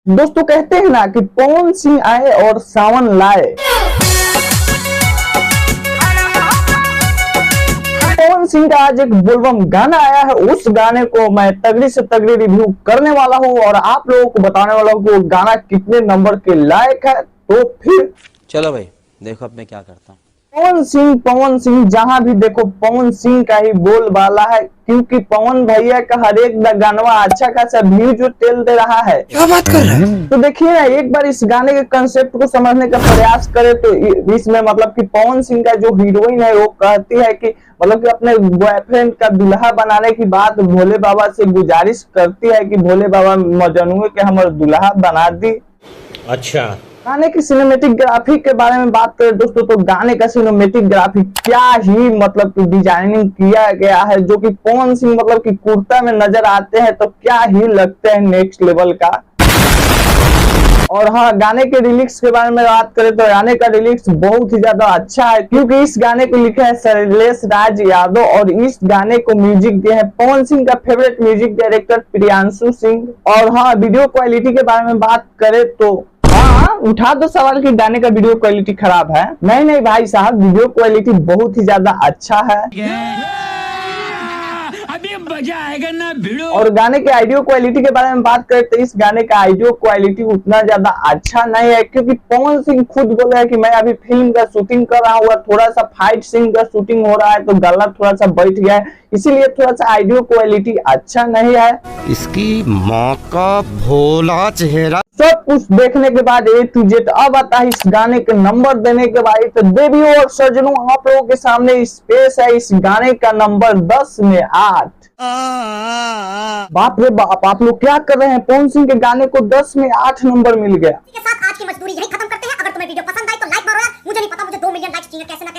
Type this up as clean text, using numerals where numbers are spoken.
दोस्तों कहते हैं ना कि पवन सिंह आए और सावन लाए। पवन सिंह का आज एक बोलबम गाना आया है, उस गाने को मैं तगड़ी से तगड़ी रिव्यू करने वाला हूं और आप लोगों को बताने वाला हूं कि वो गाना कितने नंबर के लायक है। तो फिर चलो भाई देखो अब मैं क्या करता हूँ। पवन सिंह जहां भी देखो पवन सिंह का ही बोलबाला है, क्योंकि पवन भैया का हर एक गानवा अच्छा खासा व्यू जो तेल दे रहा है। क्या बात कर रहे हैं? तो देखिए ना, एक बार इस गाने के कंसेप्ट को समझने का प्रयास करें तो इसमें मतलब कि पवन सिंह का जो हीरोइन है वो कहती है कि मतलब कि अपने बॉयफ्रेंड का दुल्हा बनाने की बात भोले बाबा से गुजारिश करती है कि भोले बाबा मजनुए के हमारे दुल्हा बना दी। अच्छा, गाने की सिनेमेटिक ग्राफिक के बारे में बात करें दोस्तों, तो गाने का सिनेमेटिक ग्राफिक क्या ही मतलब कि डिजाइनिंग किया गया है, जो कि पवन सिंह मतलब कि कुर्ता में नजर आते हैं तो क्या ही लगते हैं नेक्स्ट लेवल का। और हाँ, गाने के लिरिक्स के बारे में बात करें तो गाने का लिरिक्स बहुत ही ज्यादा अच्छा है, क्योंकि इस गाने को लिखा है शैलेश राज यादव और इस गाने को म्यूजिक दिया है पवन सिंह का favourite music director Priyanshu Singh. और हाँ, वीडियो क्वालिटी के बारे में बात करें तो हाँ, उठा दो सवाल कि गाने का वीडियो क्वालिटी खराब है। नहीं भाई साहब, वीडियो क्वालिटी बहुत ही ज्यादा अच्छा है। अभी मजा आएगा ना भिड़ो। और गाने के ऑडियो क्वालिटी के बारे में बात करें तो इस गाने का ऑडियो क्वालिटी उतना ज्यादा अच्छा नहीं है, क्योंकि पवन सिंह खुद बोले है कि मैं अभी फिल्म का शूटिंग कर रहा हूँ, थोड़ा सा फाइट सीन का शूटिंग हो रहा है तो गला थोड़ा सा बैठ गया है, इसीलिए थोड़ा सा ऑडियो क्वालिटी अच्छा नहीं है। इसकी माँ का भोला चेहरा। सब कुछ देखने के बाद A to Z अब आता है इस गाने के नंबर देने के बाद। तो देवियों और सज्जनों, आप लोगों के सामने स्पेस है इस गाने का नंबर 10 में 8। बाप रे बाप, आप लोग क्या कर रहे हैं? पवन सिंह के गाने को 10 में 8 नंबर मिल गया। के साथ आज की मजदूरी यही खत्म करते हैं। अगर तुम्हें वीडियो पसंद आई तो लाइक मारो यार। मुझे नहीं पता, मुझे 2 मिलियन लाइक्स चाहिए, कैसे ना